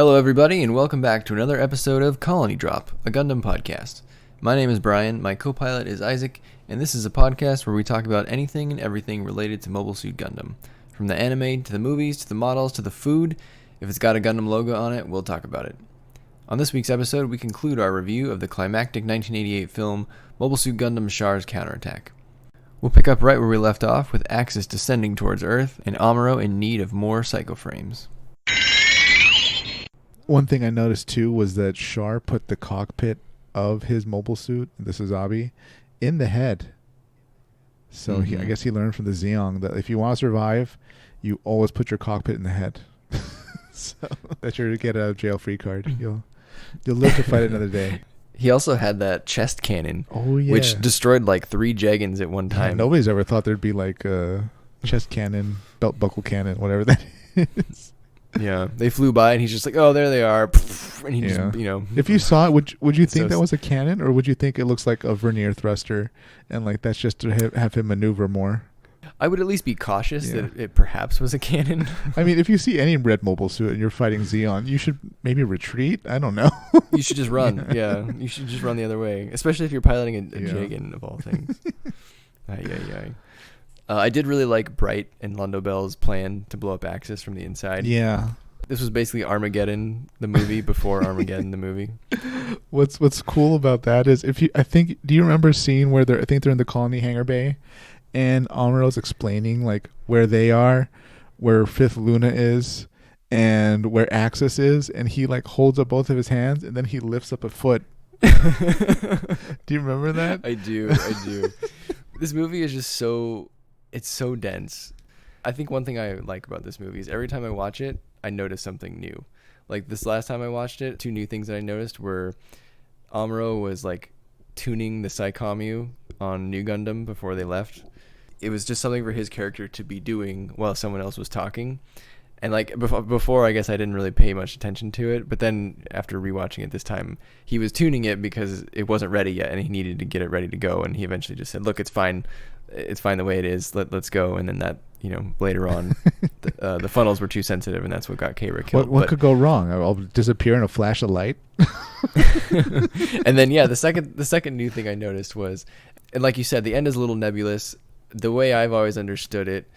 Hello everybody, and welcome back to another episode of Colony Drop, a Gundam podcast. My name is Brian, my co-pilot is Isaac, and this is a podcast where we talk about anything and everything related to Mobile Suit Gundam. From the anime, to the movies, to the models, to the food. If it's got a Gundam logo on it, we'll talk about it. On this week's episode, we conclude our review of the climactic 1988 film Mobile Suit Gundam Char's Counterattack. We'll pick up right where we left off with Axis descending towards Earth and Amuro in need of more psychoframes. One thing I noticed too was that Char put the cockpit of his mobile suit, the Suzabi, in the head. So I guess he learned from the Zeon that if you want to survive, you always put your cockpit in the head. So that's your get out of jail free card. You'll live to fight another day. He also had that chest cannon, yeah. which destroyed like 3 Jagans at one time. Yeah, nobody's ever thought there'd be like a chest cannon, belt buckle cannon, whatever that is. Yeah, they flew by and he's just like, "Oh, there they are," and he just, If you saw it, would you think that was a cannon, or would you think it looks like a vernier thruster, and like that's just to have him maneuver more? I would at least be cautious that it perhaps was a cannon. I mean, if you see any red mobile suit and you're fighting Zeon, you should maybe retreat. I don't know. You should just run. Yeah, you should just run the other way, especially if you're piloting a Jagan of all things. I did really like Bright and Londo Bell's plan to blow up Axis from the inside. Yeah. This was basically Armageddon, the movie, before Armageddon, the movie. What's cool about that is do you remember a scene where they're in the colony hangar bay, and Amuro's explaining like where they are, where Fifth Luna is, and where Axis is, and he like holds up both of his hands and then he lifts up a foot. Do you remember that? I do. This movie is just it's so dense. I think one thing I like about this movie is every time I watch it, I notice something new. Like this last time I watched it, 2 new things that I noticed were Amuro was like tuning the Psycommu on New Gundam before they left. It was just something for his character to be doing while someone else was talking. And like before, I guess I didn't really pay much attention to it. But then after rewatching it this time, he was tuning it because it wasn't ready yet, and he needed to get it ready to go. And he eventually just said, "Look, it's fine the way it is. Let's go." And then that, later on, the funnels were too sensitive, and that's what got Kira killed. What could go wrong? I'll disappear in a flash of light. And then the second new thing I noticed was, and like you said, the end is a little nebulous. The way I've always understood it,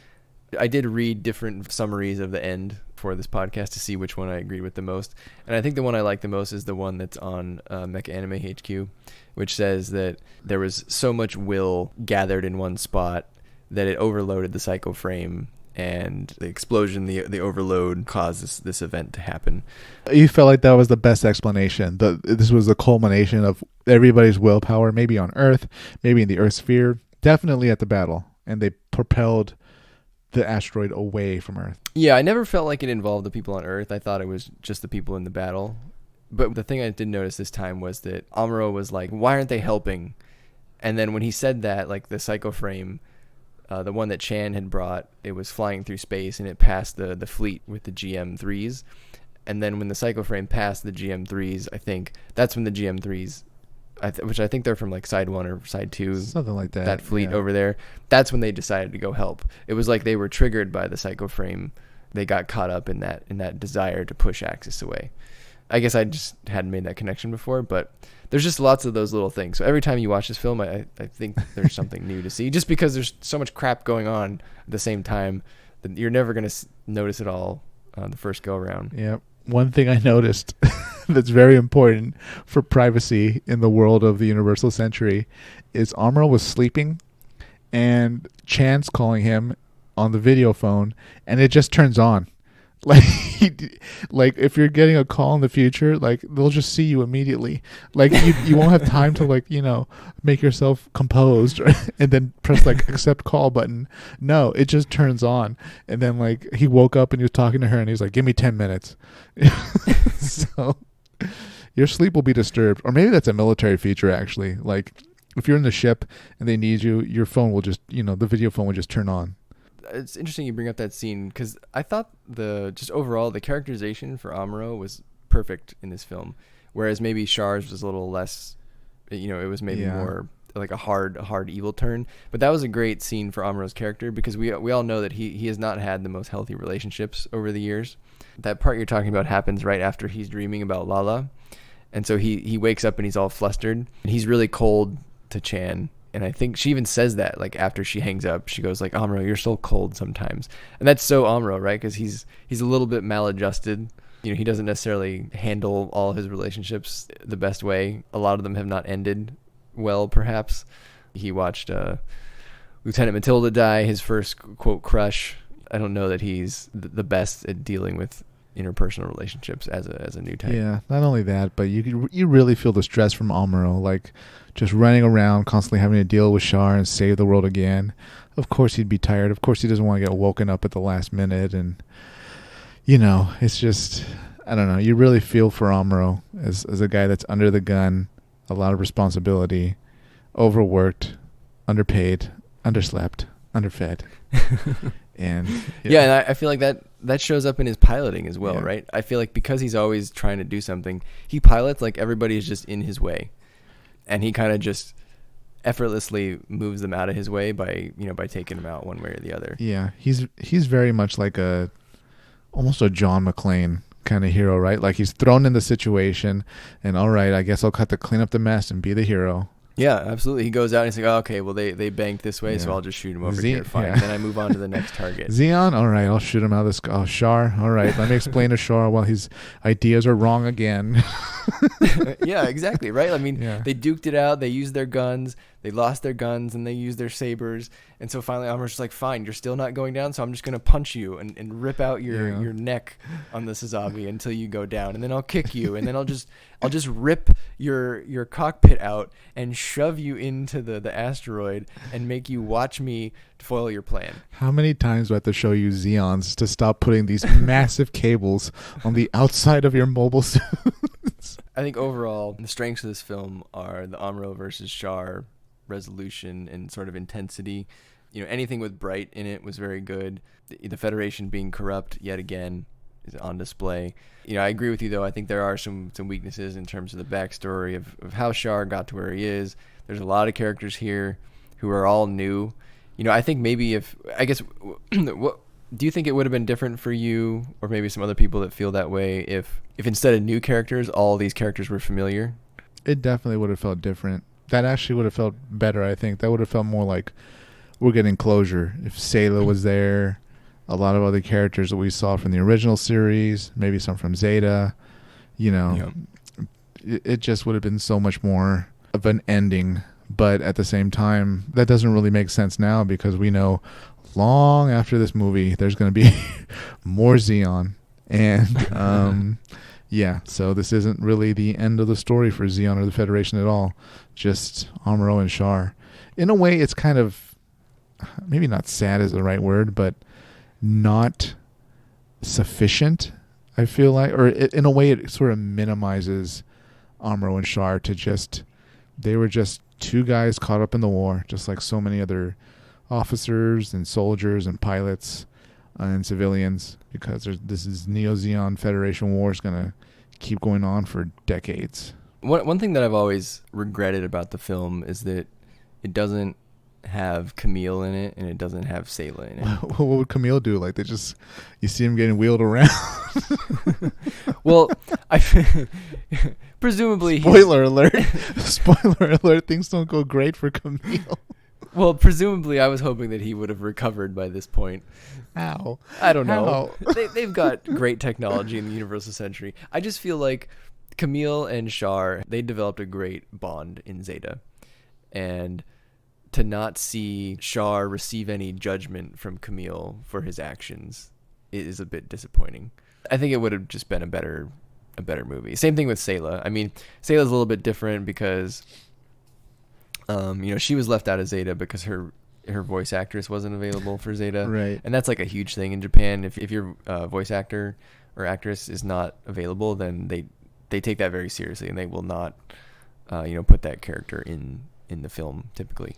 I did read different summaries of the end for this podcast to see which one I agreed with the most. And I think the one I like the most is the one that's on Mecha Anime HQ, which says that there was so much will gathered in one spot that it overloaded the psycho frame, and the explosion, the overload caused this event to happen. You felt like that was the best explanation. This was the culmination of everybody's willpower, maybe on Earth, maybe in the Earth sphere, definitely at the battle, and they propelled the asteroid away from Earth. Yeah, I never felt like it involved the people on Earth. I thought it was just the people in the battle. But the thing I did notice this time was that Amuro was like, "Why aren't they helping?" And then when he said that, like the psycho frame, the one that Chan had brought, it was flying through space and it passed the fleet with the GM3s. And then when the psycho frame passed the GM3s, I think that's when the GM3s, which I think they're from like side 1 or side 2, something like that. That fleet over there. That's when they decided to go help. It was like they were triggered by the psycho frame. They got caught up in that desire to push Axis away. I guess I just hadn't made that connection before, but there's just lots of those little things. So every time you watch this film, I think there's something new to see, just because there's so much crap going on at the same time that you're never going to notice it all the first go around. Yeah. One thing I noticed that's very important for privacy in the world of the Universal Century is Amuro was sleeping and Chan's calling him on the video phone, and it just turns on. Like if you're getting a call in the future, like they'll just see you immediately. Like you won't have time to make yourself composed and then press like accept call button. No, it just turns on. And then like he woke up and he was talking to her and he was like, "Give me 10 minutes." So your sleep will be disturbed. Or maybe that's a military feature actually. Like if you're in the ship and they need you, your phone will just, the video phone will just turn on. It's interesting you bring up that scene, because I thought overall the characterization for Amuro was perfect in this film, whereas maybe Char's was a little less, it was maybe more like a hard evil turn. But that was a great scene for Amuro's character, because we all know that he has not had the most healthy relationships over the years. That part you're talking about happens right after he's dreaming about Lala. And so he wakes up and he's all flustered. And he's really cold to Chan. And I think she even says that, like, after she hangs up, she goes like, Amuro, you're so cold sometimes. And that's so Amuro, right? Because he's a little bit maladjusted. He doesn't necessarily handle all of his relationships the best way. A lot of them have not ended well, perhaps. He watched Lieutenant Matilda die, his first, quote, crush. I don't know that he's the best at dealing with interpersonal relationships as a new type. Yeah, not only that, but you really feel the stress from Amuro, like just running around, constantly having to deal with Char and save the world again. Of course he'd be tired. Of course he doesn't want to get woken up at the last minute. And, it's just, I don't know. You really feel for Amuro as a guy that's under the gun, a lot of responsibility, overworked, underpaid, underslept, underfed. And and I feel like that shows up in his piloting as well, Yeah. right? I feel like because he's always trying to do something, he pilots like everybody is just in his way, and he kind of just effortlessly moves them out of his way by taking them out one way or the other. Yeah, he's very much like almost a John McClane kind of hero, right? Like he's thrown in the situation, and all right, I guess I'll cut to clean up the mess and be the hero. Yeah, absolutely. He goes out and he's like, oh, okay, well, they banked this way, so Yeah. I'll just shoot him over here. Fine. Yeah. And then I move on to the next target. Zeon, all right, I'll shoot him out of the sky. Oh, Char, all right, let me explain to Char why his ideas are wrong again. Yeah, exactly, right? I mean, Yeah. they duked it out. They used their guns. They lost their guns, and they used their sabers. And so finally, Amuro's just like, fine, you're still not going down, so I'm just going to punch you and rip out your neck on the Suzabi until you go down. And then I'll kick you, and then I'll just rip your cockpit out and shove you into the asteroid and make you watch me foil your plan. How many times do I have to show you Zeons to stop putting these massive cables on the outside of your mobile suits? I think overall, the strengths of this film are the Amuro versus Char resolution and sort of intensity. Anything with Bright in it was very good. The Federation being corrupt yet again is on display. I agree with you, though. I think there are some weaknesses in terms of the backstory of how Char got to where he is. There's a lot of characters here who are all new. I think maybe what do you think it would have been different for you, or maybe some other people that feel that way, if instead of new characters, all these characters were familiar? It definitely would have felt different. That actually would have felt better, I think. That would have felt more like we're getting closure. If Sayla was there, a lot of other characters that we saw from the original series, maybe some from Zeta, it just would have been so much more of an ending. But at the same time, that doesn't really make sense now because we know long after this movie, there's going to be more Zeon. And so this isn't really the end of the story for Zeon or the Federation at all. Just Amuro and Char. In a way, it's kind of, maybe not sad is the right word, but not sufficient, I feel like. Or in a way, it sort of minimizes Amuro and Char to they were just two guys caught up in the war, just like so many other officers and soldiers and pilots and civilians, because this is Neo-Zeon Federation War is going to keep going on for decades. One thing that I've always regretted about the film is that it doesn't have Camille in it and it doesn't have Sayla in it. What would Camille do? Like you see him getting wheeled around. Well, presumably Spoiler alert. Spoiler alert. Things don't go great for Camille. Well, presumably I was hoping that he would have recovered by this point. How? I don't know. They've got great technology in the Universal Century. I just feel like Camille and Char, they developed a great bond in Zeta. And to not see Char receive any judgment from Camille for his actions is a bit disappointing. I think it would have just been a better movie. Same thing with Sayla. I mean, Sayla's a little bit different because she was left out of Zeta because her voice actress wasn't available for Zeta. Right. And that's like a huge thing in Japan. If your voice actor or actress is not available, then they take that very seriously and they will not put that character in the film typically.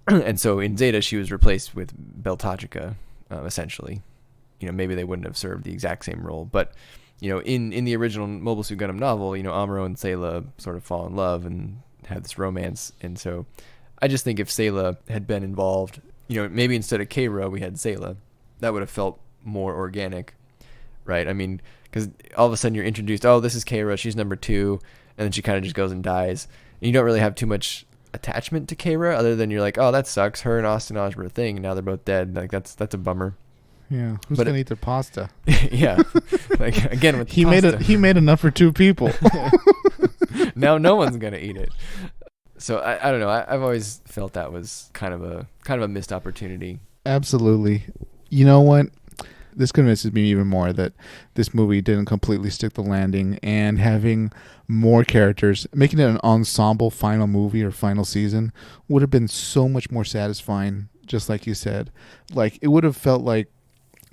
And so in Zeta she was replaced with Beltajica, essentially. Maybe they wouldn't have served the exact same role, but in the original Mobile Suit Gundam novel, Amuro and Sayla sort of fall in love and have this romance. And so I just think if Sayla had been involved, maybe instead of Keira we had Sayla, that would have felt more organic, right? I mean, because all of a sudden you're introduced, oh, this is Kara, she's number 2, and then she kind of just goes and dies. And you don't really have too much attachment to Kara other than you're like, oh, that sucks. Her and Austin Osh were a thing, and now they're both dead. Like that's a bummer. Yeah, who's gonna eat their pasta? Yeah, like again with he pasta. he made enough for 2 people. Now no one's gonna eat it. So I don't know. I've always felt that was kind of a missed opportunity. Absolutely. You know what? This convinces me even more that this movie didn't completely stick the landing, and having more characters, making it an ensemble final movie or final season would have been so much more satisfying, just like you said. Like, it would have felt like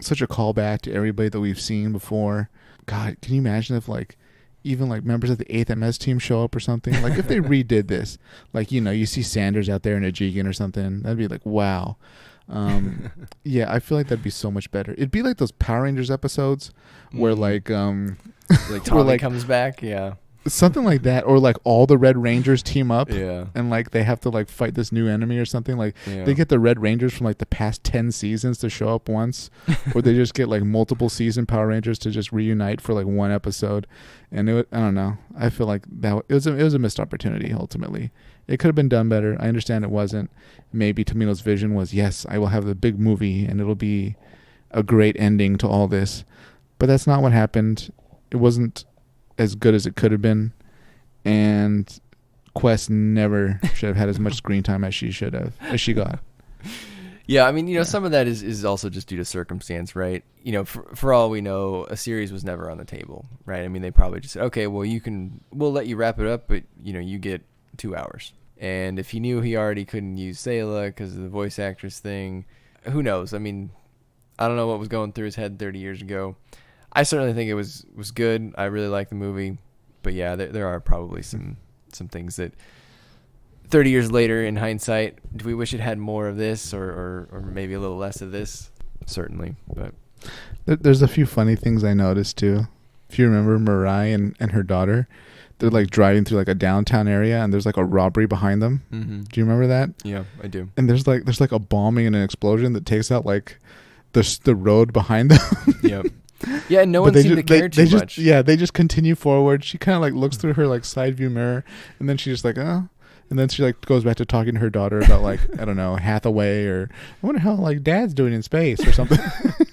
such a callback to everybody that we've seen before. God, can you imagine if like even like members of the 8th MS team show up or something? Like if they redid this, like, you know, you see Sanders out there in a Jigen or something, that'd be like, wow. Yeah, I feel like that'd be so much better. It'd be like those Power Rangers episodes where like Tommy like, comes back, yeah. Something like that, or like all the Red Rangers team up, yeah, and like they have to like fight this new enemy or something. Like yeah. they get the Red Rangers from like the past 10 seasons to show up once, or they just get like multiple season Power Rangers to just reunite for like one episode. And I don't know. I feel like it was a missed opportunity. Ultimately, it could have been done better. I understand it wasn't. Maybe Tomino's vision was, yes, I will have the big movie and it'll be a great ending to all this, but that's not what happened. It wasn't as good as it could have been, and Quest never should have had as much screen time as she got. Yeah, I mean, you know, some of that is also just due to circumstance, right? You know, for all we know, a series was never on the table, right? I mean, they probably just said, okay, well, we'll let you wrap it up, but you know, you get 2 hours. And if he knew he already couldn't use Sayla because of the voice actress thing, who knows? I mean, I don't know what was going through his head 30 years ago. I certainly think it was good. I really like the movie, but yeah, there are probably some things that 30 years later, in hindsight, do we wish it had more of this or maybe a little less of this? Certainly, but there's a few funny things I noticed too. If you remember Mirai and her daughter, they're like driving through like a downtown area and there's like a robbery behind them. Mm-hmm. Do you remember that? Yeah, I do. And there's like a bombing and an explosion that takes out like the road behind them. Yep. Yeah, no one seemed to care too much. Yeah, they just continue forward. She kind of like looks through her like side view mirror, and then she just like, oh. And then she like goes back to talking to her daughter about like, I don't know, Hathaway, or I wonder how like Dad's doing in space or something.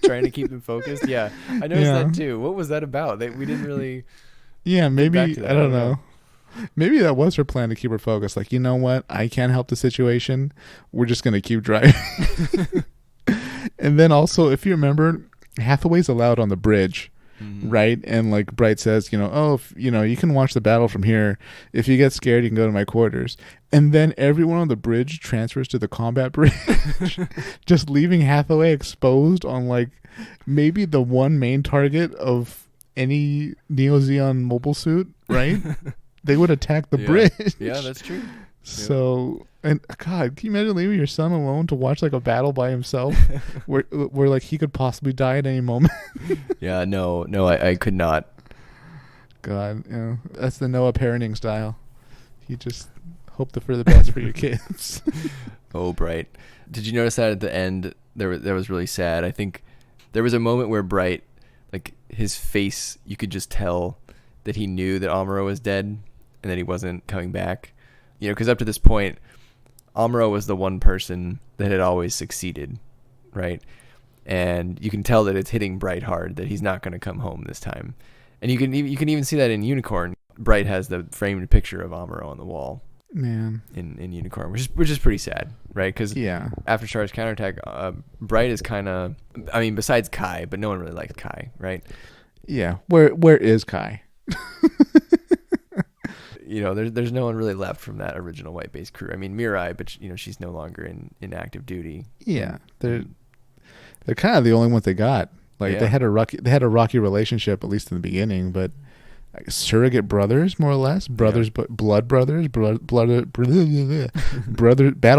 Trying to keep them focused. Yeah, I noticed that too. What was that about? We didn't really. Yeah, maybe I don't know. Maybe that was her plan to keep her focused. Like, you know what? I can't help the situation. We're just gonna keep driving. And then also, if you remember, Hathaway's allowed on the bridge. Mm-hmm. Right? And like Bright says, you know, oh, if, you know, you can watch the battle from here. If you get scared, you can go to my quarters. And then everyone on the bridge transfers to the combat bridge, just leaving Hathaway exposed on like maybe the one main target of any Neo Zeon mobile suit, right? They would attack the bridge. Yeah, that's true. So, and God, can you imagine leaving your son alone to watch like a battle by himself, where like he could possibly die at any moment? Yeah, no, I could not. God, you know, that's the Noah parenting style. You just hope for the best for your kids. Oh, Bright. Did you notice that at the end that was really sad? I think there was a moment where Bright, like his face, you could just tell that he knew that Amuro was dead and that he wasn't coming back. You know, because up to this point, Amuro was the one person that had always succeeded, right? And you can tell that it's hitting Bright hard, that he's not going to come home this time. And you can even see that in Unicorn. Bright has the framed picture of Amuro on the wall. Man, in Unicorn, which is pretty sad, right? Because after Char's counterattack, Bright is kind of, I mean, besides Kai, but no one really likes Kai, right? Yeah, where is Kai? You know, there's no one really left from that original White Base crew. I mean, Mirai, but you know, she's no longer in active duty. Yeah, they're kind of the only ones they got. Like they had a rocky relationship, at least in the beginning, but like surrogate brothers, more or less, but blood brothers, battle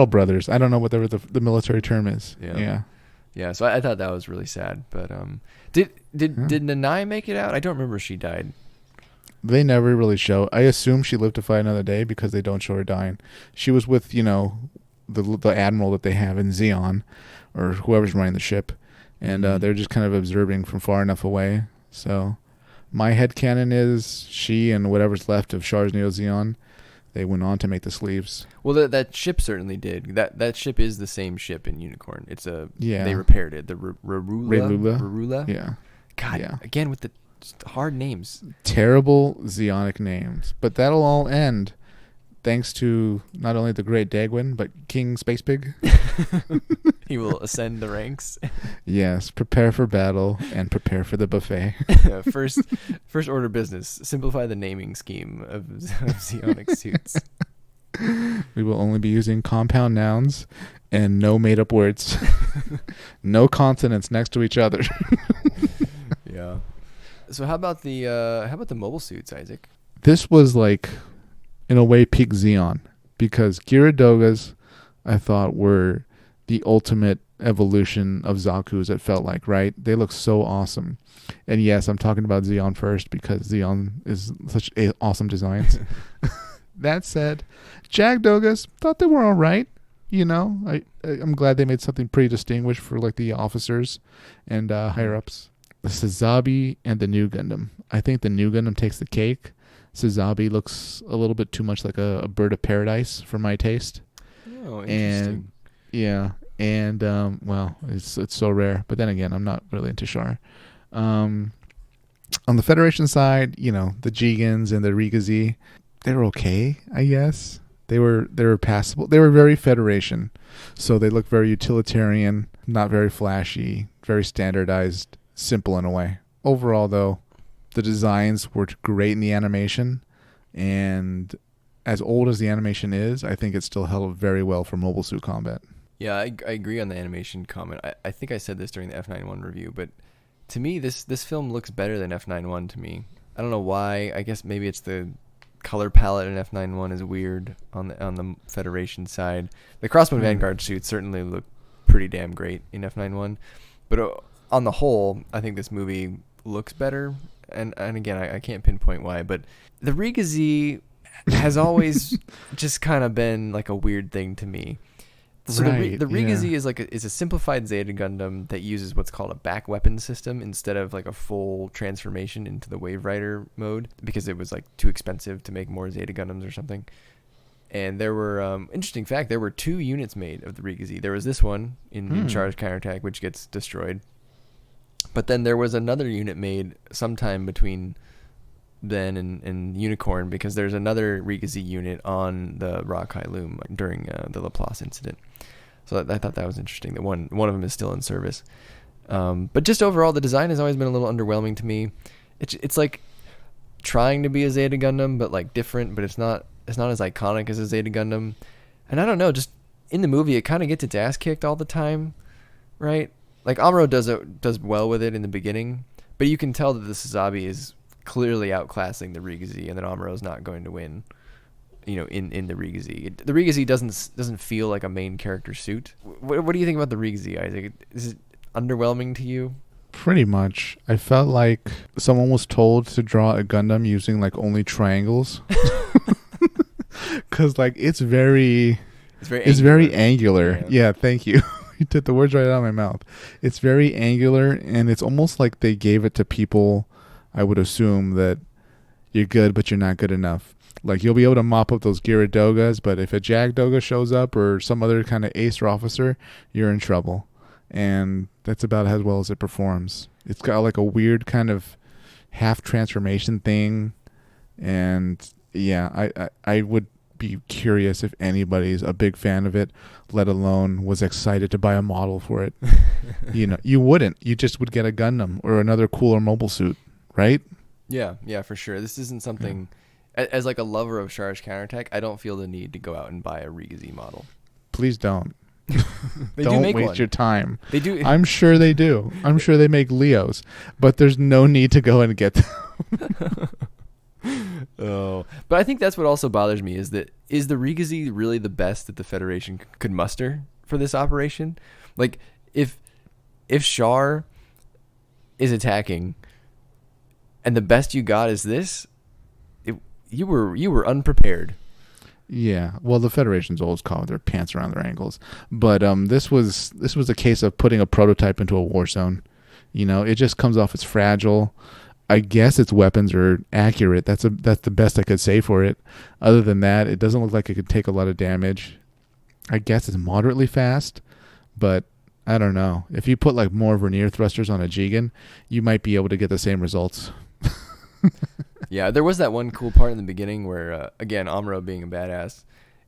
brothers. I don't know whatever the military term is. Yeah. So I thought that was really sad. But did Nanai make it out? I don't remember if she died. They never really show. I assume she lived to fight another day because they don't show her dying. She was with, you know, the admiral that they have in Zeon, or whoever's running the ship, and they're just kind of observing from far enough away. So My headcanon is she and whatever's left of Char's Neo Zeon, they went on to make the sleeves. Well, that ship certainly did. That ship is the same ship in Unicorn. They repaired it. The Rarula. Yeah. God, Yeah. again with the hard names. Terrible Zeonic names. But that'll all end thanks to not only the great Dagwin, but King Space Pig. He will ascend the ranks. Yes, prepare for battle and prepare for the buffet. First order business. Simplify the naming scheme of Zeonic suits. We will only be using compound nouns and no made-up words. No consonants next to each other. Yeah. So how about the mobile suits, Isaac? This was like, in a way, peak Zeon, because Gyaradogas, I thought, were the ultimate evolution of Zaku's. It felt like, right? They look so awesome. And yes, I'm talking about Zeon first because Zeon is such awesome designs. That said, Jagdogas, thought they were all right. You know, I'm glad they made something pretty distinguished for like the officers and higher ups. The Sazabi and the New Gundam. I think the New Gundam takes the cake. Sazabi looks a little bit too much like a bird of paradise for my taste. Oh, interesting. Well, it's so rare. But then again, I'm not really into Char. On the Federation side, you know, the Gigans and the Rigazi, they were okay, I guess. They were passable. They were very Federation, so they look very utilitarian, not very flashy, very standardized, simple in a way. Overall, though, the designs were great in the animation, and as old as the animation is, I think it still held very well for mobile suit combat. Yeah, I agree on the animation comment. I think I said this during the F91 review, but to me, this film looks better than F91 to me. I don't know why. I guess maybe it's the color palette in F91 is weird on the Federation side. The Crossbone Vanguard suits certainly look pretty damn great in F91, but on the whole, I think this movie looks better. And again, I can't pinpoint why, but the Rigazi has always just kind of been like a weird thing to me. So right, the Rigazi is a simplified Zeta Gundam that uses what's called a back weapon system instead of like a full transformation into the Wave Rider mode because it was like too expensive to make more Zeta Gundams or something. And there were interesting fact, there were 2 units made of the Rigazi. There was this one in Char's Counterattack, which gets destroyed. But then there was another unit made sometime between then and Unicorn because there's another Rigazi unit on the Rockeye Loom during the Laplace incident. So I thought that was interesting that one of them is still in service. But just overall, the design has always been a little underwhelming to me. It's like trying to be a Zeta Gundam, but like different, but it's not as iconic as a Zeta Gundam. And I don't know, just in the movie, it kind of gets its ass kicked all the time, right? Like Amuro does well with it in the beginning, but you can tell that the Sazabi is clearly outclassing the Rigazi, and that Amuro's not going to win. You know, in the Rigazi, the Rigazi doesn't feel like a main character suit. What do you think about the Rigazi, Isaac? Is it underwhelming to you? Pretty much. I felt like someone was told to draw a Gundam using like only triangles, because like it's very angular. Yeah, thank you. You took the words right out of my mouth. It's very angular, and it's almost like they gave it to people, I would assume, that you're good, but you're not good enough. Like, you'll be able to mop up those Gyaradogas, but if a Jagdoga shows up or some other kind of ace or officer, you're in trouble. And that's about as well as it performs. It's got like a weird kind of half transformation thing. And yeah, I would be curious if anybody's a big fan of it, let alone was excited to buy a model for it. You know, you wouldn't. You just would get a Gundam or another cooler mobile suit, right? Yeah, for sure. This isn't something... As like a lover of Char's Counterattack, I don't feel the need to go out and buy a Rigazi model. Please don't. Don't waste your time. They do. I'm sure they do. I'm sure they make Leos, but there's no need to go and get them. Oh, but I think that's what also bothers me is the Rigazi really the best that the Federation could muster for this operation? Like, if Char is attacking, and the best you got is this, you were unprepared. Yeah, well, the Federation's always caught their pants around their ankles, but this was a case of putting a prototype into a war zone. You know, it just comes off as fragile. I guess its weapons are accurate. That's the best I could say for it. Other than that, it doesn't look like it could take a lot of damage. I guess it's moderately fast, but I don't know. If you put like more vernier thrusters on a Jigen, you might be able to get the same results. Yeah, there was that one cool part in the beginning where, again, Amuro being a badass,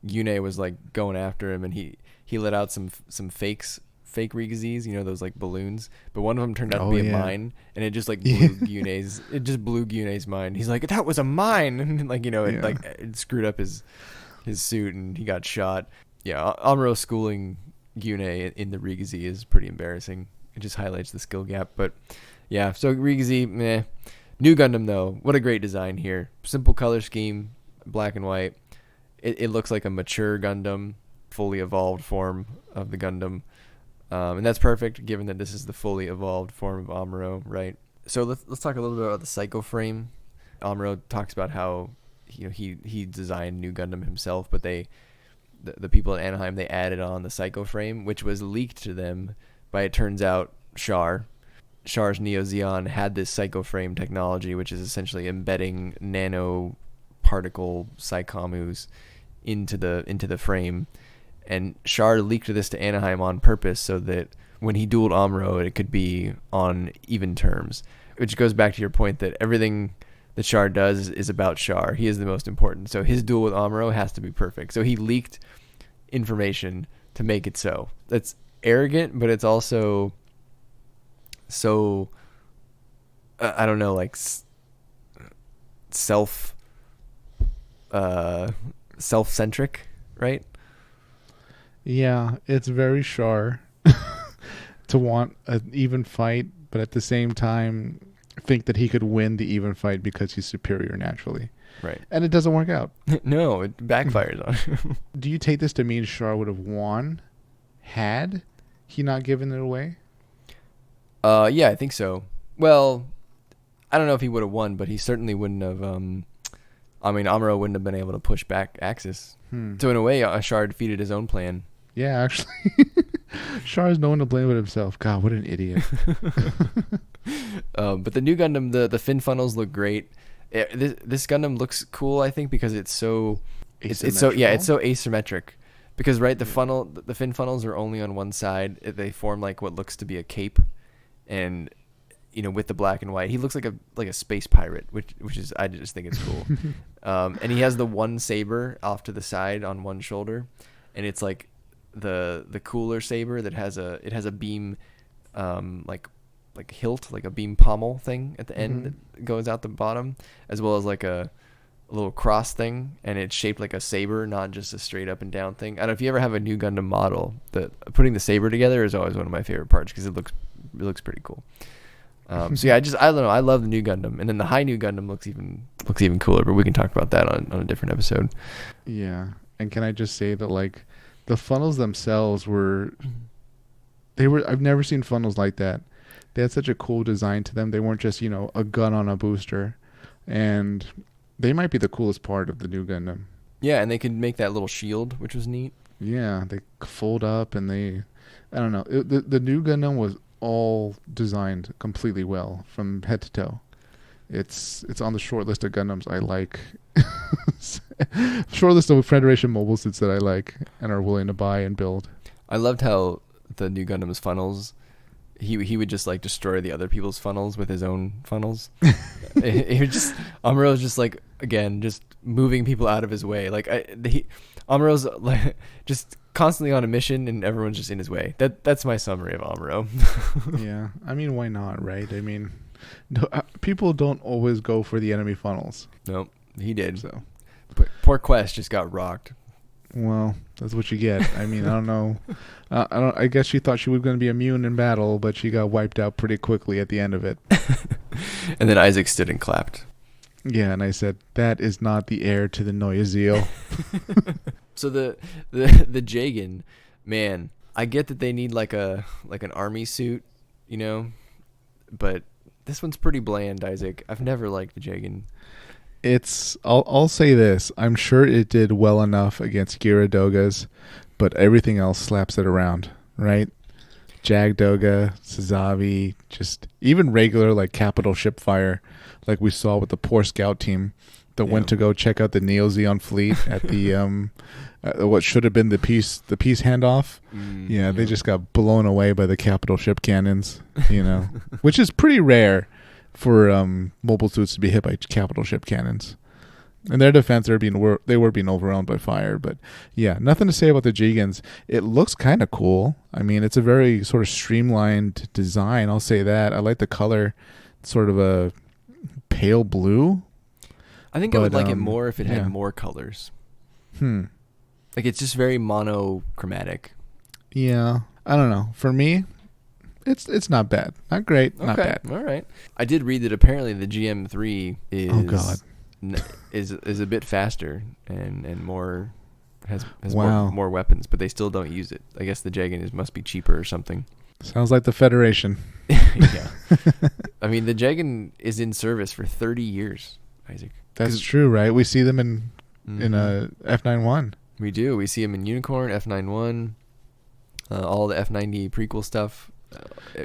Yune was like going after him, and he let out some fake Rigazis, those like balloons. But one of them turned out to be a mine, and it just like blew Gune's mind. He's like, that was a mine, and like it screwed up his suit, and he got shot. Yeah, Amuro schooling Gune in the Rigazi is pretty embarrassing. It just highlights the skill gap. But yeah, so Rigazi, meh. New Gundam though, what a great design here. Simple color scheme, black and white. It looks like a mature Gundam, fully evolved form of the Gundam. And that's perfect given that this is the fully evolved form of Amuro, right? So let's talk a little bit about the Psycho Frame. Amuro talks about how he designed New Gundam himself, but the people at Anaheim, they added on the Psycho Frame, which was leaked to them by, it turns out, Char. Char's Neo Zeon had this Psycho Frame technology, which is essentially embedding nano particle psychomus into the frame. And Char leaked this to Anaheim on purpose so that when he dueled Amuro, it could be on even terms. Which goes back to your point that everything that Char does is about Char. He is the most important. So his duel with Amuro has to be perfect. So he leaked information to make it so. That's arrogant, but it's also so, I don't know, like self-centric, right? Yeah, it's very Char to want an even fight, but at the same time think that he could win the even fight because he's superior naturally. Right. And it doesn't work out. No, it backfires on him. Do you take this to mean Char would have won had he not given it away? Yeah, I think so. Well, I don't know if he would have won, but he certainly wouldn't have. Amuro wouldn't have been able to push back Axis. So in a way, Char defeated his own plan. Yeah, actually, Char has no one to blame but himself. God, what an idiot. But the New Gundam, the fin funnels look great. This Gundam looks cool, I think, because it's so asymmetric. Because the fin funnels are only on one side. They form like what looks to be a cape. And with the black and white, he looks like a space pirate, which is, I just think it's cool. And he has the one saber off to the side on one shoulder, and it's like the cooler saber that has a beam, like hilt, like a beam pommel thing at the end that goes out the bottom, as well as like a little cross thing, and it's shaped like a saber, not just a straight up and down thing. I don't know if you ever have a New Gundam model. Putting the saber together is always one of my favorite parts because it looks pretty cool. So yeah, I don't know. I love the New Gundam, and then the High New Gundam looks even cooler. But we can talk about that on a different episode. Yeah, and can I just say that like the funnels themselves I've never seen funnels like that. They had such a cool design to them. They weren't just a gun on a booster, and they might be the coolest part of the New Gundam. Yeah, and they could make that little shield, which was neat. Yeah, they fold up, and I don't know. The New Gundam was all designed completely well from head to toe. It's on the short list of Gundams I like. Short list of Federation mobile suits that I like and are willing to buy and build. I loved how the New Gundam's funnels, he would just like destroy the other people's funnels with his own funnels. it was just, Amuro's just like, again, just moving people out of his way. Like Amuro's like just constantly on a mission, and everyone's just in his way. That's my summary of Amuro. Yeah, I mean, why not, right? I mean, no, people don't always go for the enemy funnels. Nope, he did. So, but poor Quest just got rocked. Well, that's what you get. I mean, I don't know. I guess she thought she was going to be immune in battle, but she got wiped out pretty quickly at the end of it. And then Isaac stood and clapped. Yeah, and I said, that is not the heir to the Neue Zeal. So the Jagan, man, I get that they need like an army suit, but this one's pretty bland, Isaac. I've never liked the Jagan. I'll say this. I'm sure it did well enough against Gira Dogas, but everything else slaps it around, right? Jag Doga, Sazavi, just even regular like capital ship fire like we saw with the poor scout team that Yeah. went to go check out the Neo Zeon fleet at the what should have been the peace handoff. Yeah, they just got blown away by the capital ship cannons, which is pretty rare for mobile suits to be hit by capital ship cannons. In their defense, they were being overwhelmed by fire. But yeah, nothing to say about the Jigans. It looks kind of cool. I mean, it's a very sort of streamlined design. I'll say that. I like the color, sort of a pale blue. I think I would like it more if it had more colors. Like, it's just very monochromatic. Yeah, I don't know. For me, it's not bad. Not great, not bad. All right. I did read that apparently the GM3 is is a bit faster and more has more weapons, but they still don't use it. I guess the Jagan must be cheaper or something. Sounds like the Federation. Yeah. I mean, the Jagan is in service for 30 years, Isaac. That's true, right? We see them in a F91. We do. We see them in Unicorn, F91, all the F90 prequel stuff.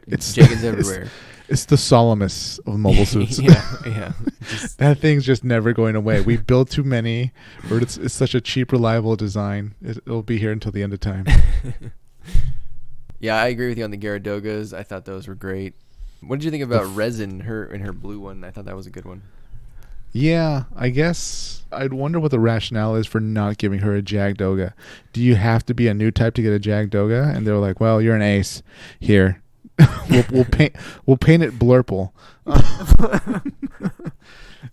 Jagan's everywhere. It's the Solomus of mobile suits. yeah. That thing's just never going away. We built too many, or it's such a cheap, reliable design. It'll be here until the end of time. Yeah, I agree with you on the Gyaradogas. I thought those were great. What did you think about Resin, her blue one? I thought that was a good one. Yeah, I guess I'd wonder what the rationale is for not giving her a Jagdoga. Do you have to be a new type to get a Jagdoga? And they were like, "Well, you're an ace. Here, we'll paint it blurple."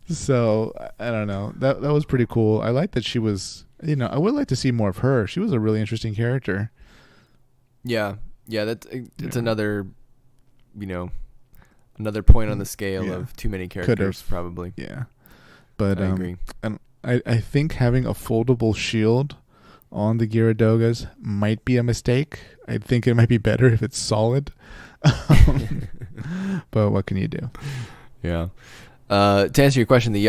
So I don't know. That was pretty cool. I like that she was. I would like to see more of her. She was a really interesting character. Yeah. It's another, another point on the scale of too many characters, probably. Yeah. But I agree. And I think having a foldable shield on the Gyaradogas might be a mistake. I think it might be better if it's solid. But what can you do? Yeah. To answer your question, the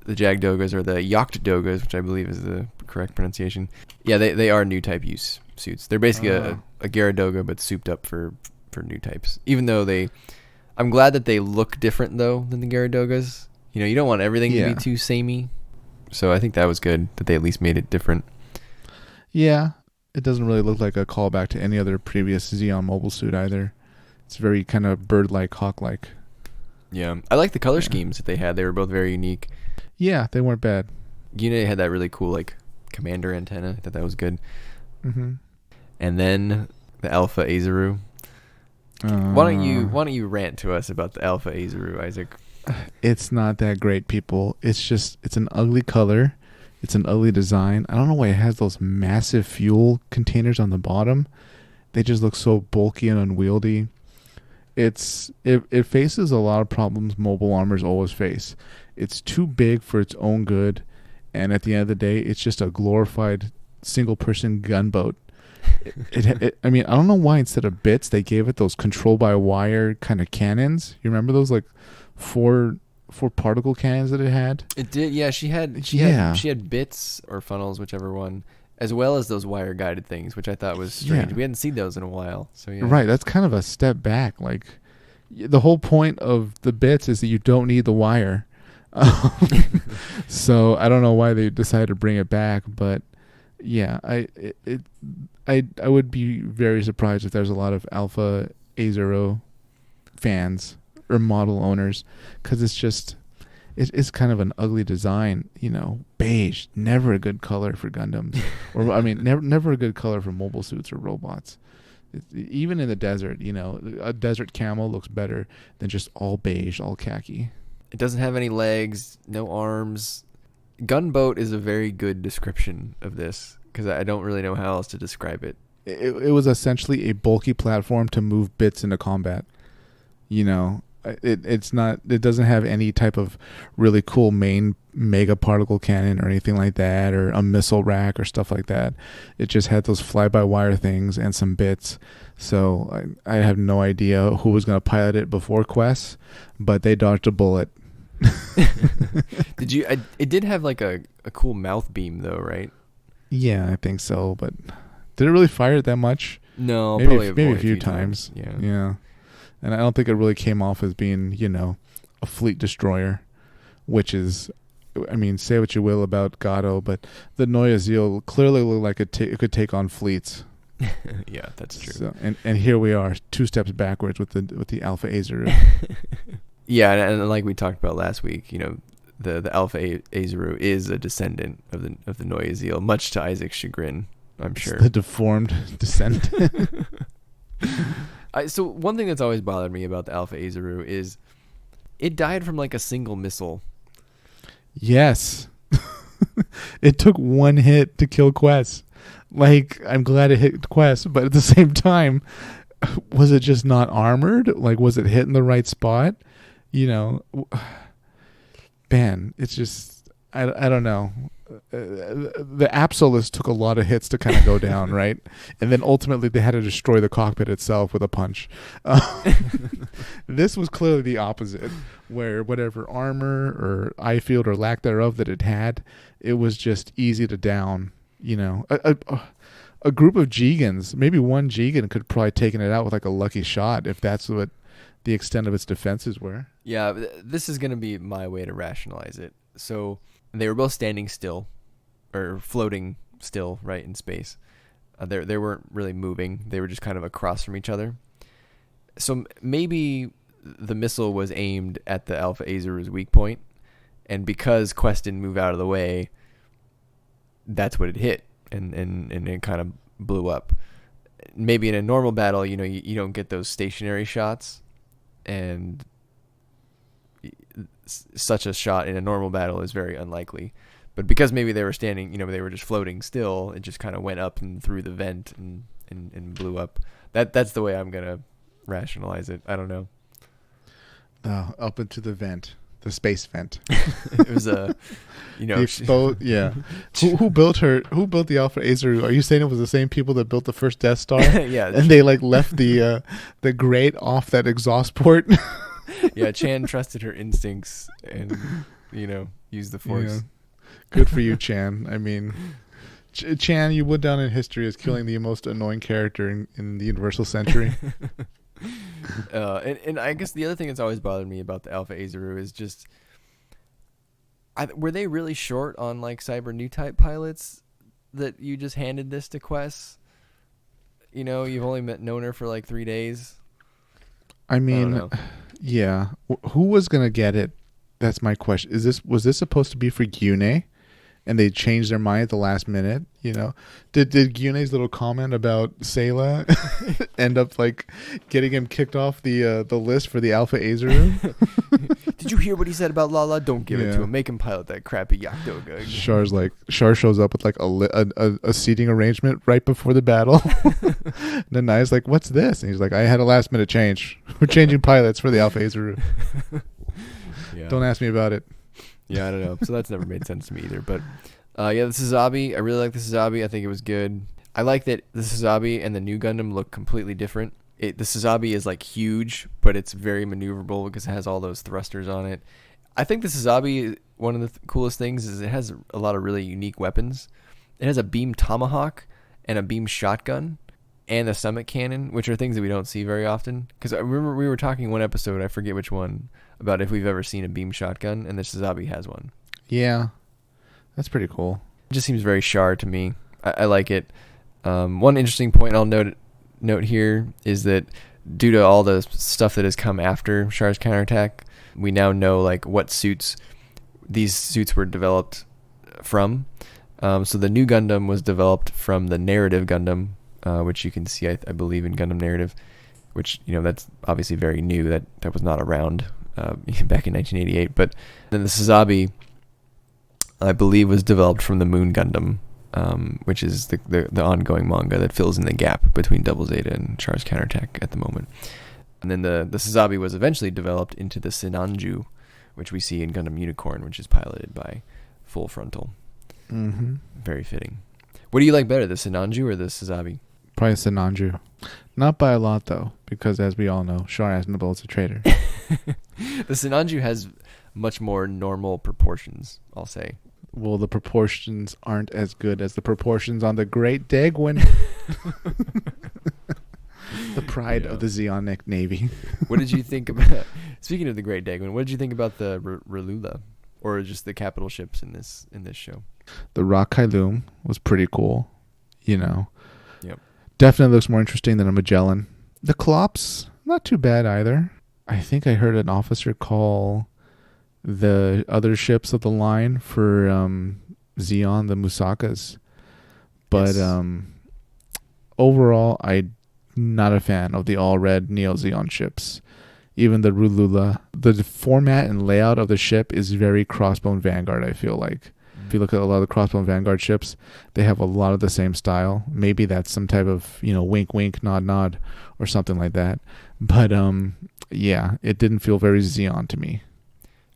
Jagdogas or the Yacht-Dogas, which I believe is the correct pronunciation. Yeah, they are new type use suits. They're basically a Gyaradoga but souped up for new types. Even though I'm glad that they look different though than the Gyaradogas. You don't want everything to be too samey. So I think that was good that they at least made it different. Yeah, it doesn't really look like a callback to any other previous Zeon mobile suit either. It's very kind of bird-like, hawk-like. Yeah, I like the color schemes that they had. They were both very unique. Yeah, they weren't bad. Yuna had that really cool commander antenna. I thought that was good. Mm-hmm. And then the Alpha Azieru. Why don't you rant to us about the Alpha Azieru, Isaac? It's not that great, people. It's an ugly color. It's an ugly design. I don't know why it has those massive fuel containers on the bottom. They just look so bulky and unwieldy. It faces a lot of problems mobile armors always face. It's too big for its own good, and at the end of the day, it's just a glorified single-person gunboat. I mean, I don't know why instead of bits they gave it those control-by-wire kind of cannons. You remember those four particle cannons that it had? It did, yeah. She had bits or funnels, whichever one, as well as those wire guided things, which I thought was strange. We hadn't seen those in a while, so yeah. Right, that's kind of a step back. The whole point of the bits is that you don't need the wire. So I don't know why they decided to bring it back, but yeah, I would be very surprised if there's a lot of Alpha Azieru fans or model owners, because it's kind of an ugly design. Beige, never a good color for Gundams, or I mean, never a good color for mobile suits or robots. Even in the desert, a desert camo looks better than just all beige, all khaki. It doesn't have any legs, no arms. Gunboat is a very good description of this, because I don't really know how else to describe it. It was essentially a bulky platform to move bits into combat. It doesn't have any type of really cool main mega particle cannon or anything like that, or a missile rack or stuff like that. It just had those fly-by-wire things and some bits. So I have no idea who was going to pilot it before Quest, but they dodged a bullet. It did have a cool mouth beam though, right? Yeah, I think so, but did it really fire it that much? No, maybe a few times. Yeah. And I don't think it really came off as being, a fleet destroyer, which is, I mean, say what you will about Gato, but the Neue Zeal clearly looked like it could take on fleets. Yeah, that's true. So, and here we are, 2 steps backwards with the Alpha Azieru. Yeah, and like we talked about last week, you know, the Alpha Azieru is a descendant of the Neue Zeal, much to Isaac's chagrin, I'm sure. It's the deformed descendant. So one thing that's always bothered me about the Alpha Azieru is it died from like a single missile. Yes. It took one hit to kill Quest. Like, I'm glad it hit Quest, but at the same time, was it just not armored? Like, was it hitting the right spot? You know, man, it's just, I don't know. The Absolus took a lot of hits to kind of go down, right? And then ultimately they had to destroy the cockpit itself with a punch. This was clearly the opposite, where whatever armor or eye field or lack thereof that it had, it was just easy to down. You know, a group of Jegans, maybe one Jegan could probably taken it out with like a lucky shot if that's what the extent of its defenses were. Yeah, this is going to be my way to rationalize it. So they were both standing still, or floating still, right, in space. They weren't really moving. They were just kind of across from each other. So maybe the missile was aimed at the Alpha Azieru's weak point, and because Quest didn't move out of the way, that's what it hit, and it kind of blew up. Maybe in a normal battle, you know, you don't get those stationary shots, and such a shot in a normal battle is very unlikely. But because maybe they were standing, you know, they were just floating still, it just kind of went up and through the vent and blew up. That's the way I'm gonna rationalize it. I don't know. Up into the vent, the space vent. It was a, you know, yeah. Who built the Alpha Azieru? Are you saying it was the same people that built the first Death Star? Yeah, and they like left the grate off that exhaust port. Yeah, Chan trusted her instincts and, you know, used the Force. Yeah. Good for you, Chan. I mean, Chan, you went down in history as killing the most annoying character in the Universal Century. And I guess the other thing that's always bothered me about the Alpha Azieru is just, were they really short on like cyber newtype pilots that you just handed this to Quest? You know, you've only known her for like 3 days. I mean, yeah. Who was gonna get it? That's my question. Was this supposed to be for Gyune? And they changed their mind at the last minute, you know? Did Gyune's little comment about Sayla end up like getting him kicked off the list for the Alpha Azieru? Did you hear what he said about Lala? Don't give it to him. Make him pilot that crappy Yakdoga. Char shows up with like a seating arrangement right before the battle. And then Nai's like, "What's this?" And he's like, "I had a last minute change. We're changing pilots for the Alpha Azieru." Yeah. Don't ask me about it. Yeah, I don't know. So that's never made sense to me either. But yeah, the Suzabi, I really like the Suzabi. I think it was good. I like that the Suzabi and the new Gundam look completely different. The Suzabi is like huge, but it's very maneuverable because it has all those thrusters on it. I think the Suzabi, one of the coolest things is it has a lot of really unique weapons. It has a beam tomahawk and a beam shotgun and a summit cannon, which are things that we don't see very often. Because I remember we were talking one episode, I forget which one, about if we've ever seen a beam shotgun, and the Suzabi has one. Yeah, that's pretty cool. It just seems very Char to me. I like it. One interesting point I'll note here is that due to all the stuff that has come after Char's Counterattack, we now know like what suits these suits were developed from. So the new Gundam was developed from the narrative Gundam, which you can see, I believe, in Gundam Narrative, which, you know, that's obviously very new. That was not around back in 1988. But then the Suzabi, I believe, was developed from the Moon Gundam, which is the ongoing manga that fills in the gap between Double Zeta and Char's Counterattack at the moment. And then the Suzabi was eventually developed into the Sinanju, which we see in Gundam Unicorn, which is piloted by Full Frontal. Mm-hmm. Very fitting. What do you like better, the Sinanju or the Suzabi? Probably Sinanju. Not by a lot, though, because as we all know, Char Aznavour's a traitor. The Sinanju has much more normal proportions, I'll say. Well, the proportions aren't as good as the proportions on the Great Dagwin. The pride of the Zeonic Navy. What did you think about... Speaking of the Great Dagon, what did you think about the Relula, or just the capital ships in this show? The Rock Kylum was pretty cool. Yep. Definitely looks more interesting than a Magellan. The Klops, not too bad either. I think I heard an officer call the other ships of the line for Zeon, the Musakas. But overall, I'm not a fan of the all-red Neo Zeon ships. Even the Rulula. The format and layout of the ship is very Crossbone Vanguard, I feel like. If you look at a lot of the Crossbone Vanguard ships, they have a lot of the same style. Maybe that's some type of, wink, wink, nod, nod, or something like that. But, it didn't feel very Zeon to me.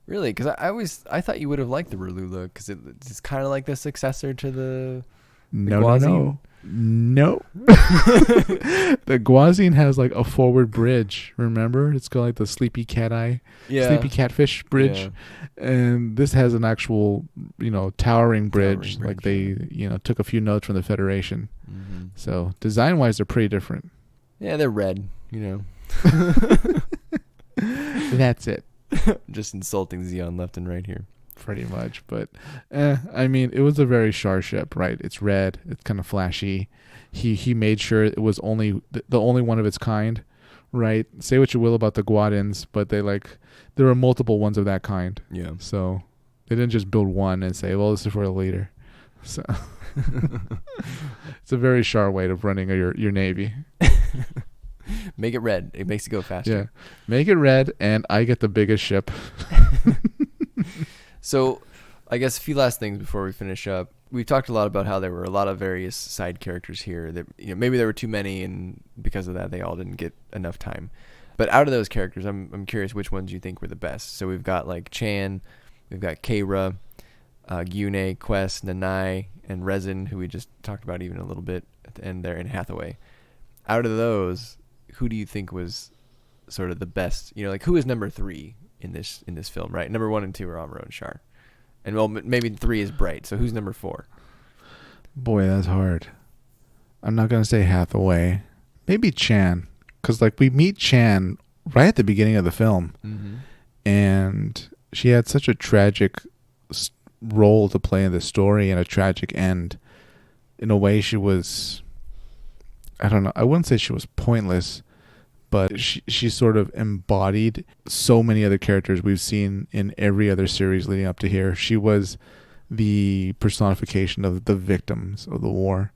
Really? Because I thought you would have liked the Rulula, because it's kind of like the successor to the No. The Guazine has like a forward bridge, remember? It's got like the sleepy sleepy catfish bridge. Yeah. And this has an actual, towering bridge. Like they, took a few notes from the Federation. Mm-hmm. So design-wise, they're pretty different. Yeah, they're red, That's it. Just insulting Zeon left and right here. Pretty much, but it was a very Char ship, right? It's red, it's kind of flashy. He made sure it was only the only one of its kind, right? Say what you will about the Guadins, but there were multiple ones of that kind. Yeah. So they didn't just build one and say, well, this is for the leader. So it's a very Char way of running your navy. Make it red. It makes it go faster. Yeah. Make it red, and I get the biggest ship. So, I guess a few last things before we finish up. We've talked a lot about how there were a lot of various side characters here that maybe there were too many, and because of that, they all didn't get enough time. But out of those characters, I'm curious which ones you think were the best. So we've got like Chan, we've got Keira, Gyune, Quest, Nanai, and Resin, who we just talked about even a little bit at the end there, and Hathaway. Out of those, who do you think was sort of the best? Who is number 3? In this film, right? Number 1 and 2 are Amuro and Char, and well, maybe 3 is Bright. So who's number 4? Boy, that's hard. I'm not gonna say Hathaway. Maybe Chan, because we meet Chan right at the beginning of the film, mm-hmm. and she had such a tragic role to play in the story and a tragic end. In a way, she was. I don't know. I wouldn't say she was pointless. But she sort of embodied so many other characters we've seen in every other series leading up to here. She was the personification of the victims of the war.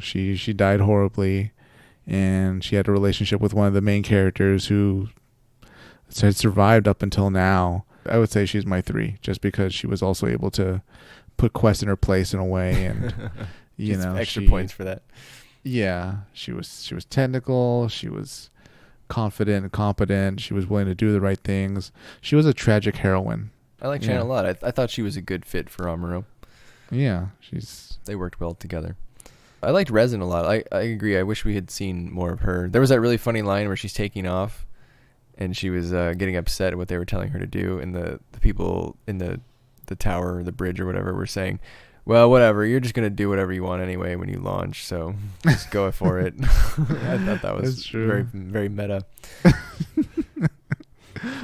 She died horribly, and she had a relationship with one of the main characters who had survived up until now. I would say she's my 3, just because she was also able to put Quest in her place in a way, and extra points for that. Yeah, she was technical, she was confident and competent, she was willing to do the right things. She was a tragic heroine. I like Chan a lot. I thought she was a good fit for Amuro. Yeah, they worked well together. I liked Resin a lot. I agree. I wish we had seen more of her. There was that really funny line where she's taking off and she was getting upset at what they were telling her to do, and the people in the tower or the bridge or whatever were saying, well, whatever, you're just going to do whatever you want anyway when you launch, so just go for it. I thought that was very, very meta.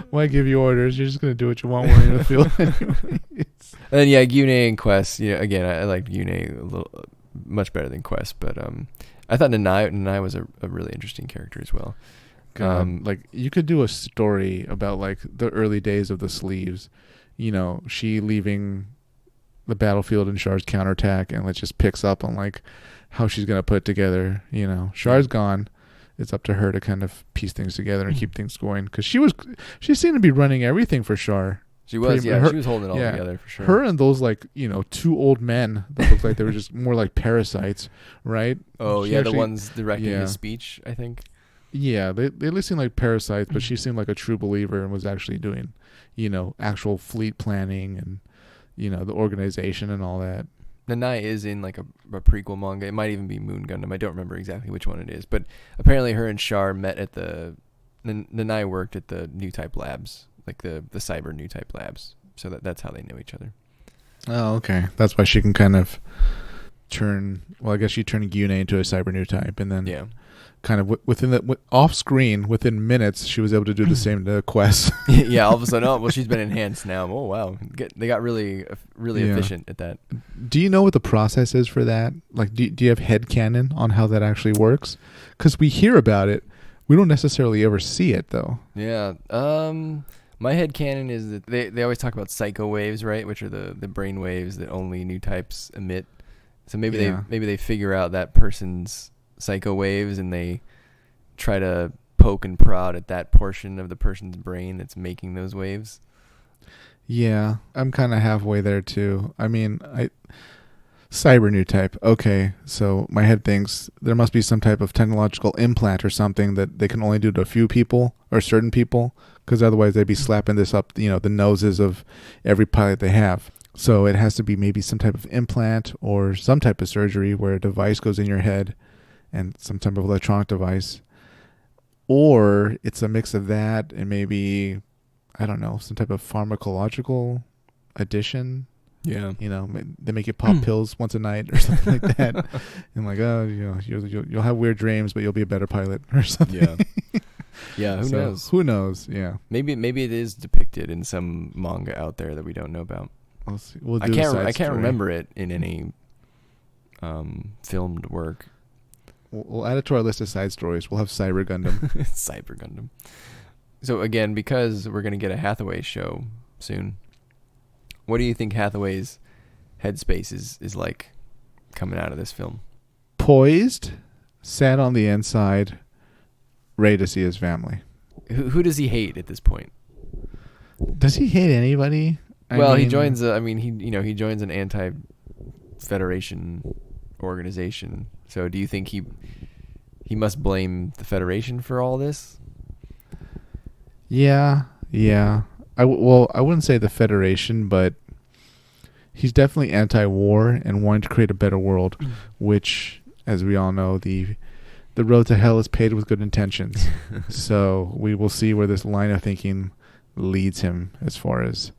Why give you orders? You're just going to do what you want when you're in the field anyways. And then, Gyune and Quest, again, I liked Gyune a little much better than Quest, but I thought Nanai was a really interesting character as well. You could do a story about, the early days of the sleeves. She leaving the battlefield in Char's counterattack, and it just picks up on how she's gonna put it together. Char's gone. It's up to her to kind of piece things together and keep things going, because she seemed to be running everything for Char. She was, she was holding it all together for sure. Her and those 2 old men that looked like they were just more like parasites, right? Oh, the ones directing his speech, I think. Yeah, they at least seemed like parasites, but she seemed like a true believer and was actually doing, actual fleet planning and the organization and all that. Nanai is in a prequel manga. It might even be Moon Gundam. I don't remember exactly which one it is, but apparently her and Char met at Nanai worked at the newtype labs, the cyber newtype labs. So that's how they know each other. Oh, okay. That's why she can kind of turn. Well, I guess she turned Gyune into a cyber newtype, and then kind of within the off screen, within minutes, she was able to do the same to Quest. Yeah, all of a sudden, oh well, she's been enhanced now. Oh wow, they got really efficient at that. Do you know what the process is for that? Like, do you have headcanon on how that actually works? Because we hear about it, we don't necessarily ever see it though. Yeah. My headcanon is that they always talk about psycho waves, right? Which are the brain waves that only new types emit. So maybe they figure out that person's psycho waves and they try to poke and prod at that portion of the person's brain that's making those waves. Yeah, I'm kind of halfway there too. I mean, cyber new type. Okay, so my head thinks there must be some type of technological implant or something that they can only do to a few people or certain people, because otherwise they'd be slapping this up, the noses of every pilot they have. So it has to be maybe some type of implant or some type of surgery where a device goes in your head and some type of electronic device. Or it's a mix of that and maybe, I don't know, some type of pharmacological addition. Yeah. They make you pop pills once a night or something like that. And like, oh, you'll have weird dreams, but you'll be a better pilot or something. Yeah. Yeah, who knows? Who knows? Yeah. Maybe it is depicted in some manga out there that we don't know about. We'll see. We'll I do can't remember it in any filmed work. We'll add it to our list of side stories. We'll have Cyber Gundam. Cyber Gundam. So again, because we're going to get a Hathaway show soon, what do you think Hathaway's headspace is like coming out of this film? Poised, sat on the inside, ready to see his family. Who does he hate at this point? Does he hate anybody? He joins he joins an anti-Federation organization. So do you think he must blame the Federation for all this? Yeah. I wouldn't say the Federation, but he's definitely anti-war and wanting to create a better world, which, as we all know, the road to hell is paved with good intentions. So we will see where this line of thinking leads him as far as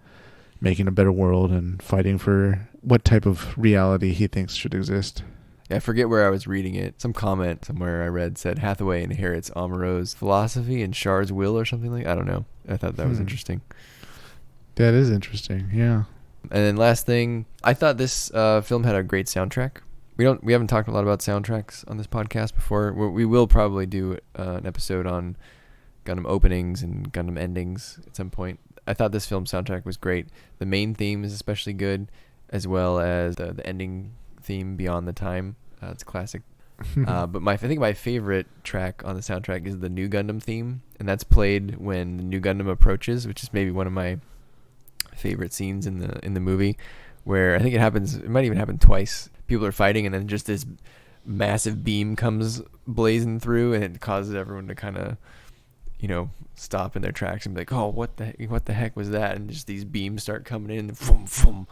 making a better world and fighting for what type of reality he thinks should exist. Yeah, I forget where I was reading it. Some comment somewhere I read said Hathaway inherits Amuro's philosophy and Char's will or something like. I don't know. I thought that was interesting. That is interesting. Yeah. And then last thing, I thought this film had a great soundtrack. We haven't talked a lot about soundtracks on this podcast before. We will probably do an episode on Gundam openings and Gundam endings at some point. I thought this film's soundtrack was great. The main theme is especially good, as well as the ending theme, Beyond the Time. It's classic. But I think my favorite track on the soundtrack is the New Gundam theme, and that's played when the New Gundam approaches, which is maybe one of my favorite scenes in the movie, where I think it might even happen twice. People are fighting, and then just this massive beam comes blazing through, and it causes everyone to kind of, stop in their tracks and be like, "Oh, what the heck was that?" And just these beams start coming in, and boom, boom,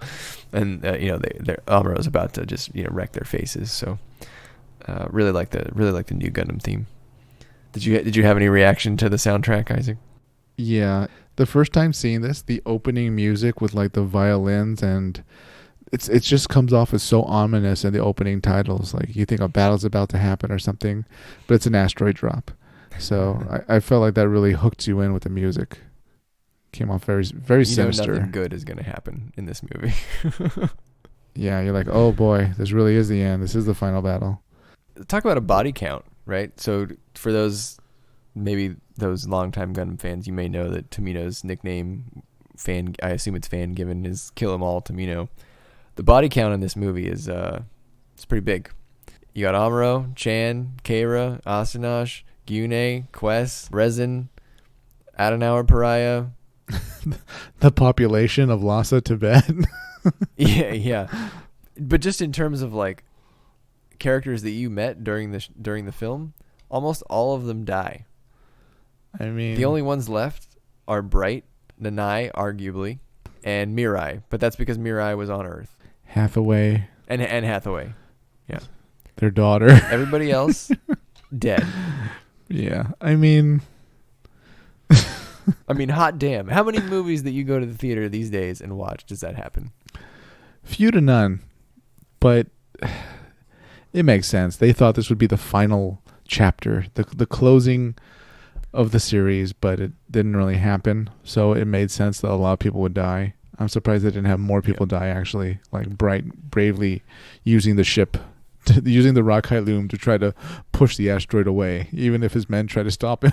and their Amuro's about to just wreck their faces. So, really like the New Gundam theme. Did you have any reaction to the soundtrack, Isaac? Yeah, the first time seeing this, the opening music with like the violins and it just comes off as so ominous in the opening titles. Like you think a battle's about to happen or something, but it's an asteroid drop. So I felt like that really hooked you in with the music. Came off very, very sinister. Nothing good is going to happen in this movie. Yeah, you're like, oh boy, this really is the end. This is the final battle. Talk about a body count, right? So for those longtime Gundam fans, you may know that Tomino's nickname, I assume it's fan given, is Kill 'Em All Tomino. The body count in this movie is it's pretty big. You got Amuro, Chan, Keira, Asanosh, Gyune, Quest, Resin, Adenauer Pariah. The population of Lhasa, Tibet. Yeah. But just in terms of like characters that you met during the film, almost all of them die. I mean, the only ones left are Bright, Nanai, arguably, and Mirai. But that's because Mirai was on Earth. Hathaway. And Hathaway. Yeah. Their daughter. Everybody else dead. Yeah. I mean, hot damn. How many movies that you go to the theater these days and watch does that happen? Few to none. But it makes sense. They thought this would be the final chapter, the closing of the series, but it didn't really happen. So it made sense that a lot of people would die. I'm surprised they didn't have more people die, actually, like bravely using the ship, using the Rockeye Loom to try to push the asteroid away, even if his men try to stop him.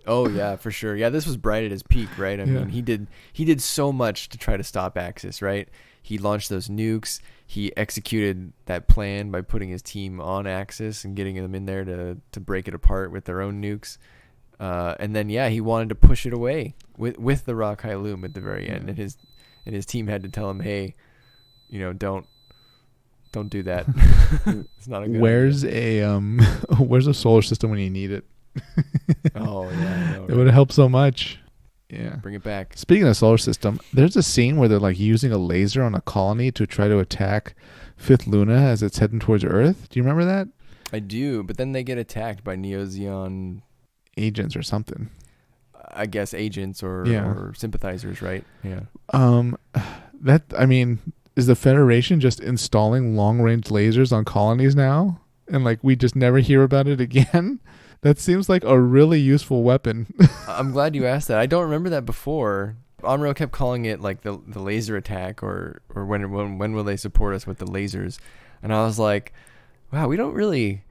Oh yeah, for sure. Yeah, this was Bright at his peak, right? I mean, he did so much to try to stop Axis, right? He launched those nukes. He executed that plan by putting his team on Axis and getting them in there to break it apart with their own nukes. And then he wanted to push it away with the Rockeye Loom at the very end, and his team had to tell him, "Hey, don't do that. It's not a good Where's idea." where's a solar system when you need it? Oh yeah, I know, It right? would have helped so much. Yeah. Bring it back. Speaking of solar system, there's a scene where they're like using a laser on a colony to try to attack Fifth Luna as it's heading towards Earth. Do you remember that? I do, but then they get attacked by Zeon Agents or something. I guess agents or sympathizers, right? Yeah. Is the Federation just installing long-range lasers on colonies now? And like we just never hear about it again? That seems like a really useful weapon. I'm glad you asked that. I don't remember that before. Onro kept calling it like the laser attack or when will they support us with the lasers? And I was like, wow, we don't really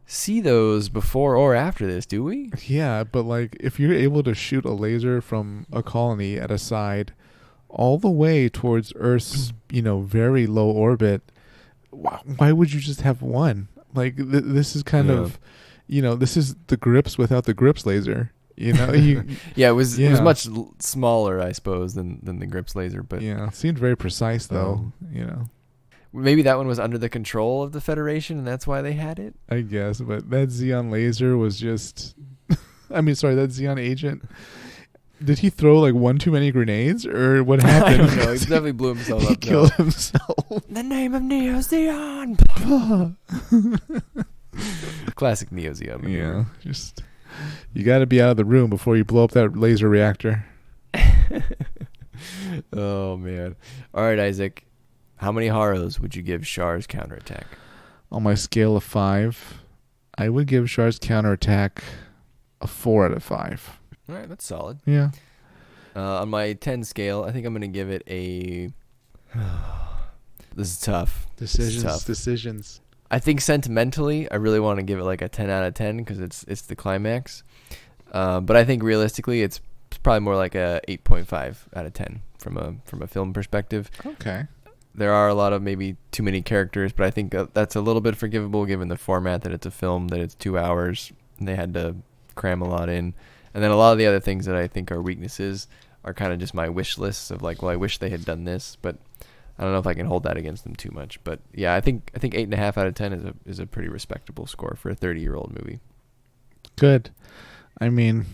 see those before or after this, do we? Yeah, but like if you're able to shoot a laser from a colony at a side all the way towards Earth's, very low orbit, why would you just have one? Like this is kind of, this is the Grips without the Grips laser. It was much smaller, I suppose, than the Grips laser, but it seemed very precise though. Maybe that one was under the control of the Federation, and that's why they had it. I guess, but that Zeon laser was just. that Zeon agent. Did he throw like one too many grenades, or what happened? I don't know. He definitely blew himself up. He killed himself. The name of Neo Zeon. Classic Neo Zeon. Yeah, just you got to be out of the room before you blow up that laser reactor. Oh man! All right, Isaac. How many Haros would you give Char's counterattack? On my scale of 5, I would give Char's counterattack a 4 out of 5. All right, that's solid. Yeah. On my 10 scale, I think I'm going to give it a... This is tough. Decisions. I think sentimentally, I really want to give it like a 10 out of 10 because it's the climax. But I think realistically, it's probably more like a 8.5 out of 10 from a film perspective. Okay. There are a lot of maybe too many characters, but I think that's a little bit forgivable given the format that it's a film, that it's 2 hours, and they had to cram a lot in. And then a lot of the other things that I think are weaknesses are kind of just my wish lists of like, well, I wish they had done this, but I don't know if I can hold that against them too much. But yeah, I think 8.5 out of 10 is a pretty respectable score for a 30-year-old movie. Good. I mean,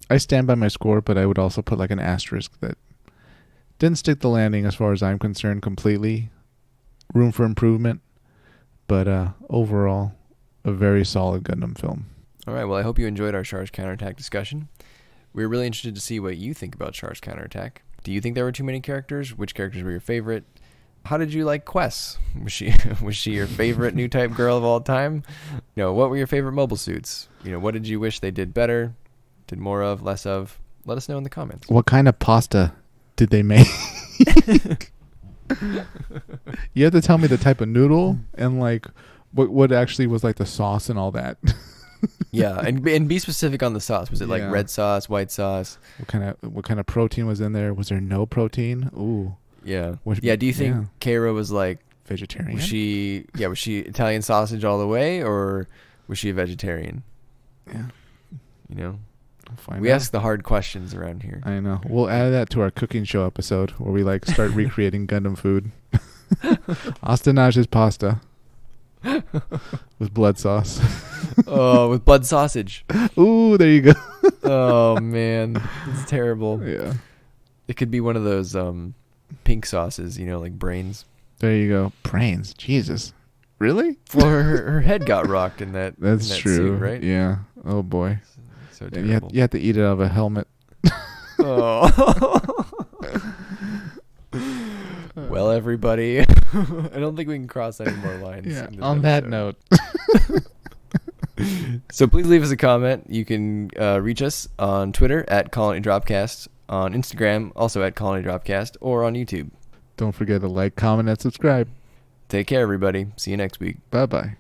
I stand by my score, but I would also put like an asterisk that didn't stick the landing as far as I'm concerned completely. Room for improvement, but overall, a very solid Gundam film. All right, well, I hope you enjoyed our Char's Counterattack discussion. We're really interested to see what you think about Char's Counterattack. Do you think there were too many characters? Which characters were your favorite? How did you like Quest? Was she your favorite new type girl of all time? What were your favorite mobile suits? What did you wish they did better, did more of, less of? Let us know in the comments. What kind of pasta did they make? You have to tell me the type of noodle and like what actually was like the sauce and all that. Yeah, and be specific on the sauce. Was it like red sauce, white sauce? What kind of protein was in there? Was there no protein? Ooh. Yeah. Do you think Kara was like vegetarian? Was she Italian sausage all the way, or was she a vegetarian? Yeah. We ask the hard questions around here. I know. We'll add that to our cooking show episode where we like start recreating Gundam food. Astanage's pasta with blood sauce. Oh, with blood sausage. Ooh, there you go. Oh man, it's terrible. Yeah. It could be one of those pink sauces, like brains. There you go. Brains. Jesus. Really? Well, her head got rocked in that. That's in that true, suit, right? Yeah. Oh boy. So terrible. You have to eat it out of a helmet. Oh. Well, everybody, I don't think we can cross any more lines. Yeah. in this On that episode. note. So please leave us a comment. You can reach us on Twitter at Colony Dropcast, on Instagram also at Colony Dropcast, or on YouTube. Don't forget to like, comment, and subscribe. Take care, everybody. See you next week. Bye-bye.